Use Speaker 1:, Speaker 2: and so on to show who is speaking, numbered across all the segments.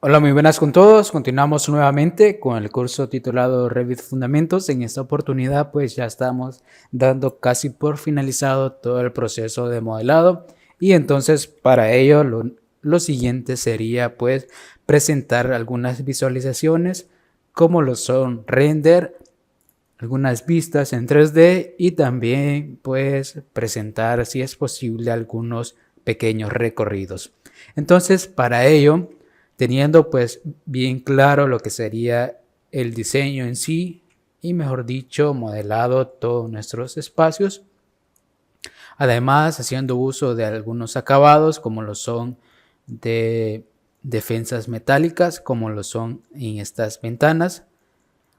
Speaker 1: Hola, muy buenas con todos. Continuamos nuevamente con el curso titulado Revit Fundamentos. En esta oportunidad pues ya estamos dando casi por finalizado todo el proceso de modelado y entonces para ello lo siguiente sería pues presentar algunas visualizaciones como lo son render, algunas vistas en 3D y también pues presentar si es posible algunos pequeños recorridos. Entonces para ello, teniendo pues bien claro lo que sería el diseño en sí y mejor dicho modelado todos nuestros espacios, además haciendo uso de algunos acabados como lo son de defensas metálicas como lo son en estas ventanas.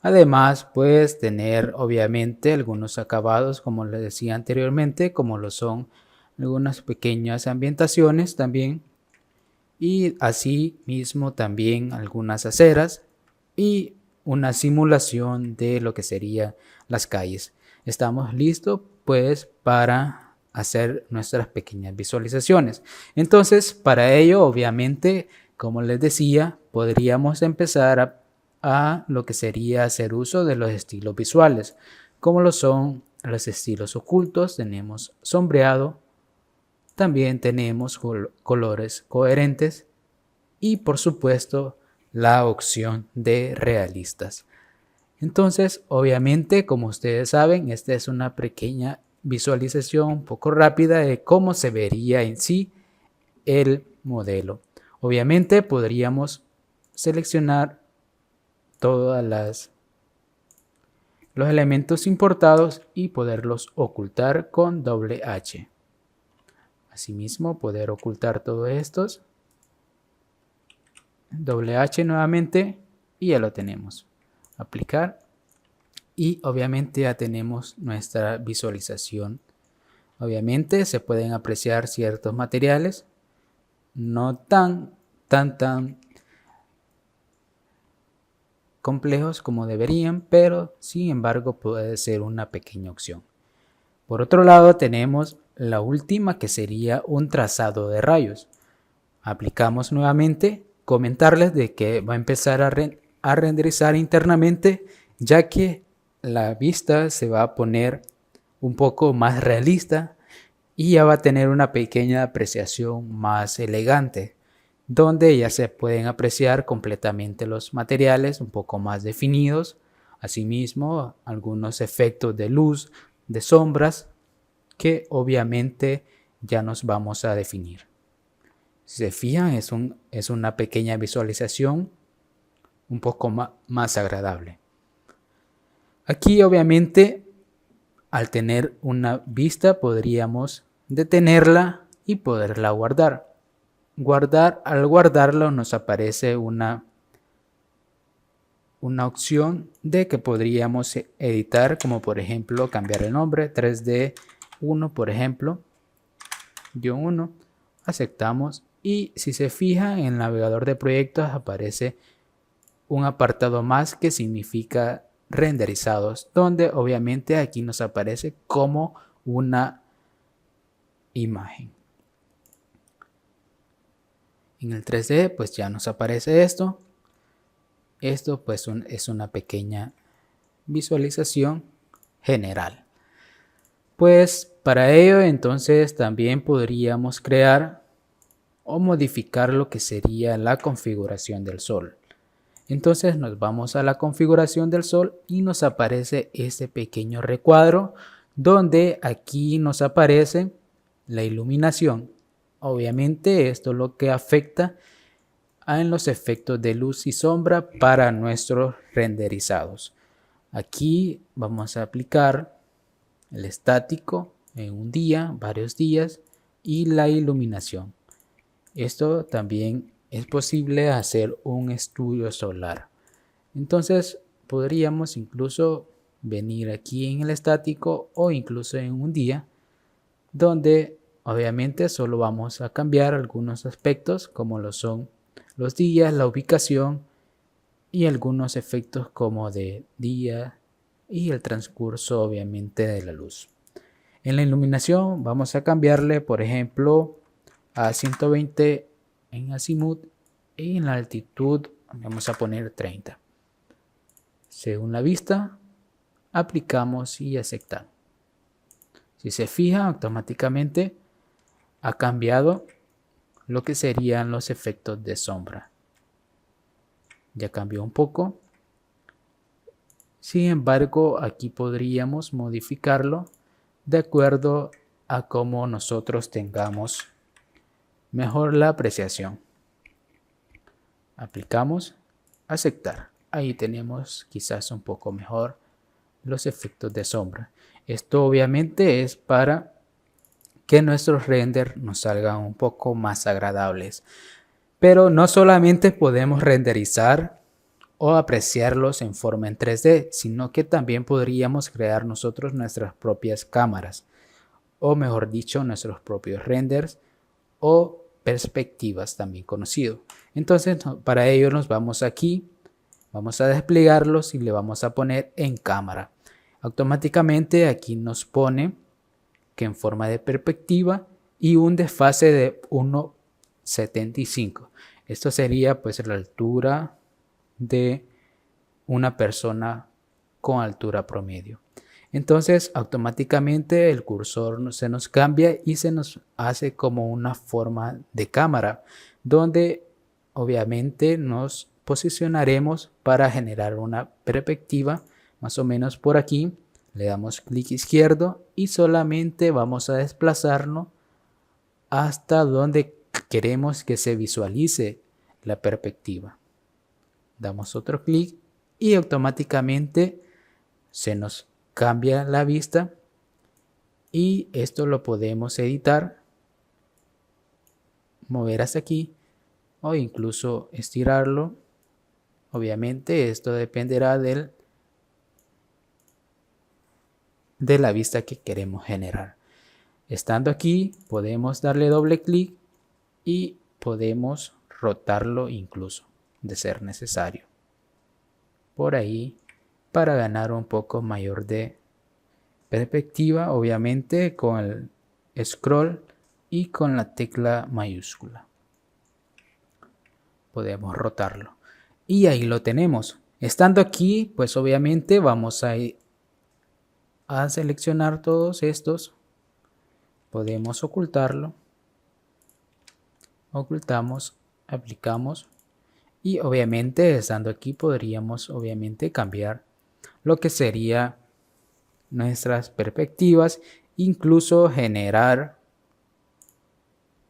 Speaker 1: Además, puedes tener obviamente algunos acabados, como les decía anteriormente, como lo son algunas pequeñas ambientaciones también. Y así mismo también algunas aceras y una simulación de lo que serían las calles. Estamos listos pues para hacer nuestras pequeñas visualizaciones. Entonces, para ello, obviamente, como les decía, podríamos empezar a lo que sería hacer uso de los estilos visuales, como lo son los estilos ocultos, tenemos sombreado, también tenemos colores coherentes y por supuesto la opción de realistas. Entonces, obviamente, como ustedes saben, esta es una pequeña visualización un poco rápida de cómo se vería en sí el modelo. Obviamente podríamos seleccionar todos los elementos importados y poderlos ocultar con doble H. Asimismo, poder ocultar todos estos, doble H nuevamente y ya lo tenemos. Aplicar y obviamente ya tenemos nuestra visualización. Obviamente se pueden apreciar ciertos materiales, no tan complejos como deberían, pero sin embargo puede ser una pequeña opción. Por otro lado tenemos la última que sería un trazado de rayos. Aplicamos nuevamente, comentarles de que va a empezar a renderizar internamente, ya que la vista se va a poner un poco más realista y ya va a tener una pequeña apreciación más elegante, donde ya se pueden apreciar completamente los materiales un poco más definidos, asimismo algunos efectos de luz, de sombras, que obviamente ya nos vamos a definir. Si se fijan, es una pequeña visualización un poco más agradable. Aquí obviamente al tener una vista podríamos detenerla y poderla guardar. Al guardarlo nos aparece una opción de que podríamos editar, como por ejemplo cambiar el nombre 3D 1, por ejemplo, -1, aceptamos y si se fija en el navegador de proyectos aparece un apartado más que significa renderizados, donde obviamente aquí nos aparece como una imagen. En el 3D pues ya nos aparece esto. Esto pues es una pequeña visualización general. Pues para ello entonces también podríamos crear o modificar lo que sería la configuración del sol. Entonces nos vamos a la configuración del sol y nos aparece este pequeño recuadro donde aquí nos aparece la iluminación. Obviamente esto es lo que afecta en los efectos de luz y sombra para nuestros renderizados. Aquí vamos a aplicar el estático en un día, varios días y la iluminación. Esto también es posible hacer un estudio solar. Entonces podríamos incluso venir aquí en el estático o incluso en un día donde obviamente solo vamos a cambiar algunos aspectos como lo son los días, la ubicación y algunos efectos como de día y el transcurso obviamente de la luz. En la iluminación vamos a cambiarle por ejemplo a 120 en azimut y en la altitud vamos a poner 30. Según la vista, aplicamos y aceptamos. Si se fija, automáticamente ha cambiado lo que serían los efectos de sombra. Ya cambió un poco. Sin embargo, aquí podríamos modificarlo de acuerdo a cómo nosotros tengamos mejor la apreciación. Aplicamos, aceptar. Ahí tenemos quizás un poco mejor los efectos de sombra. Esto obviamente es para que nuestros renders nos salgan un poco más agradables. Pero no solamente podemos renderizar o apreciarlos en forma en 3D, sino que también podríamos crear nosotros nuestras propias cámaras, o mejor dicho, nuestros propios renders o perspectivas también conocido. Entonces, para ello nos vamos aquí, vamos a desplegarlos y le vamos a poner en cámara. Automáticamente aquí nos pone que en forma de perspectiva y un desfase de 1,75. Esto sería pues la altura de una persona con altura promedio. Entonces automáticamente el cursor se nos cambia y se nos hace como una forma de cámara, donde obviamente nos posicionaremos para generar una perspectiva más o menos por aquí. Le damos clic izquierdo y solamente vamos a desplazarnos hasta donde queremos que se visualice la perspectiva. Damos otro clic y automáticamente se nos cambia la vista y esto lo podemos editar, mover hasta aquí o incluso estirarlo. Obviamente esto dependerá de la vista que queremos generar. Estando aquí podemos darle doble clic y podemos rotarlo incluso de ser necesario por ahí para ganar un poco mayor de perspectiva, obviamente con el scroll y con la tecla mayúscula podemos rotarlo y ahí lo tenemos. Estando aquí pues obviamente vamos a seleccionar todos estos, podemos ocultarlo, ocultamos, aplicamos y obviamente estando aquí podríamos obviamente cambiar lo que sería nuestras perspectivas, incluso generar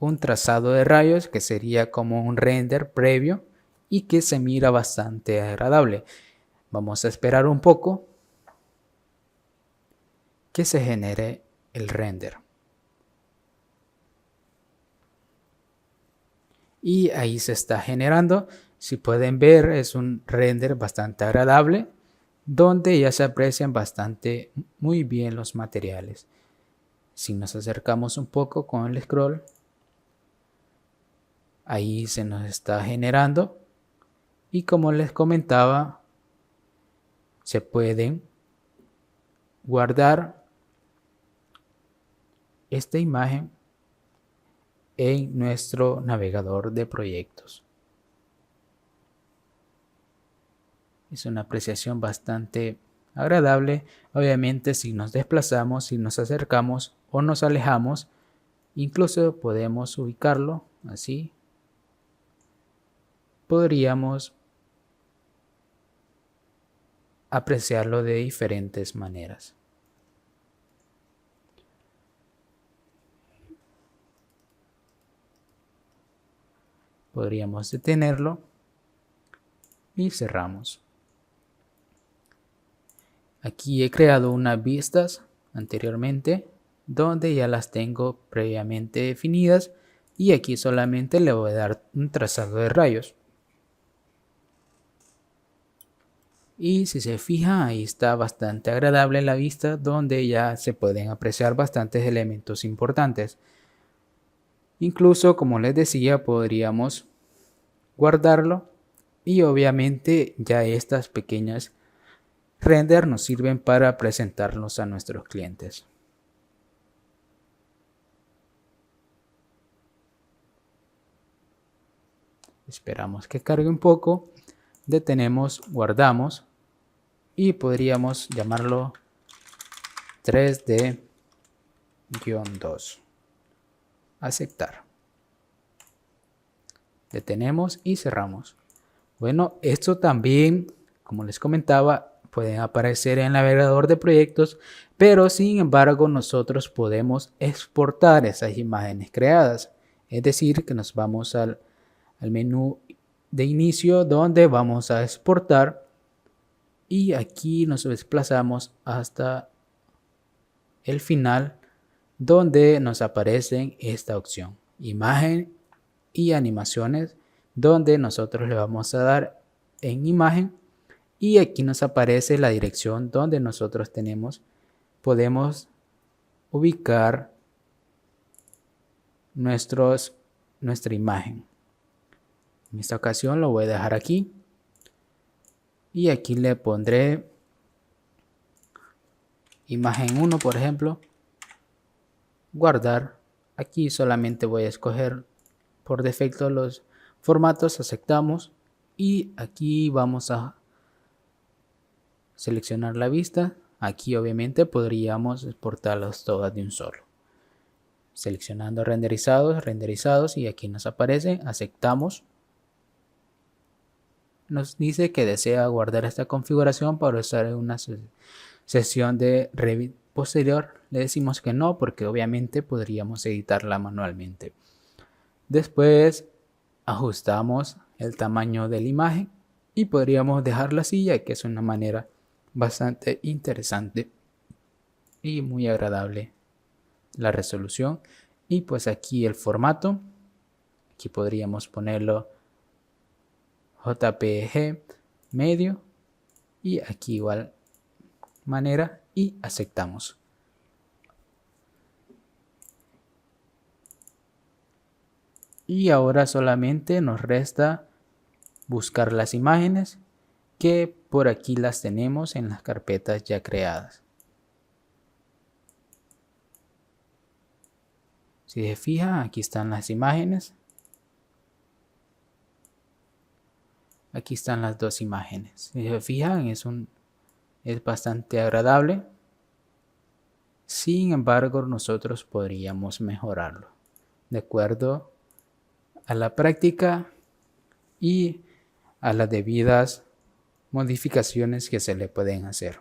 Speaker 1: un trazado de rayos que sería como un render previo y que se mira bastante agradable. Vamos a esperar un poco que se genere el render. Y ahí se está generando. Si pueden ver, es un render bastante agradable donde ya se aprecian bastante muy bien los materiales. Si nos acercamos un poco con el scroll, ahí se nos está generando y como les comentaba, se pueden guardar esta imagen en nuestro navegador de proyectos. Es una apreciación bastante agradable. Obviamente si nos desplazamos, si nos acercamos o nos alejamos, incluso podemos ubicarlo así. Podríamos apreciarlo de diferentes maneras. Podríamos detenerlo y cerramos. Aquí he creado unas vistas anteriormente donde ya las tengo previamente definidas y aquí solamente le voy a dar un trazado de rayos. Y si se fija, ahí está bastante agradable la vista donde ya se pueden apreciar bastantes elementos importantes. Incluso, como les decía, podríamos guardarlo y obviamente ya estas pequeñas render nos sirven para presentarlos a nuestros clientes. Esperamos que cargue un poco, detenemos, guardamos y podríamos llamarlo 3D-2. Aceptar. Detenemos y cerramos. Bueno, esto también, como les comentaba, pueden aparecer en el navegador de proyectos, pero sin embargo nosotros podemos exportar esas imágenes creadas. Es decir, que nos vamos al menú de inicio donde vamos a exportar y aquí nos desplazamos hasta el final donde nos aparece esta opción, imagen y animaciones, donde nosotros le vamos a dar en imagen y aquí nos aparece la dirección donde nosotros podemos ubicar nuestra imagen. En esta ocasión lo voy a dejar aquí y aquí le pondré imagen 1, por ejemplo, guardar. Aquí solamente voy a escoger por defecto los formatos, aceptamos y aquí vamos a seleccionar la vista. Aquí obviamente podríamos exportarlos todas de un solo. Seleccionando renderizados y aquí nos aparece, aceptamos. Nos dice que desea guardar esta configuración para usar en una sesión de Revit posterior. Le decimos que no porque obviamente podríamos editarla manualmente. Después ajustamos el tamaño de la imagen y podríamos dejarla así, ya que es una manera bastante interesante y muy agradable la resolución. Y pues aquí el formato, aquí podríamos ponerlo JPG medio y aquí igual manera y aceptamos. Y ahora solamente nos resta buscar las imágenes que por aquí las tenemos en las carpetas ya creadas. Si se fija, aquí están las imágenes. Aquí están las dos imágenes. Si se fijan, es bastante agradable. Sin embargo, nosotros podríamos mejorarlo de acuerdo a la práctica y a las debidas modificaciones que se le pueden hacer.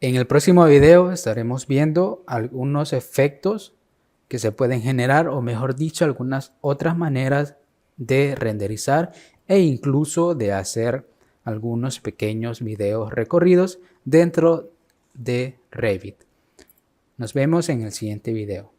Speaker 1: En el próximo video estaremos viendo algunos efectos que se pueden generar, o mejor dicho, algunas otras maneras de renderizar e incluso de hacer algunos pequeños videos recorridos dentro de Revit. Nos vemos en el siguiente video.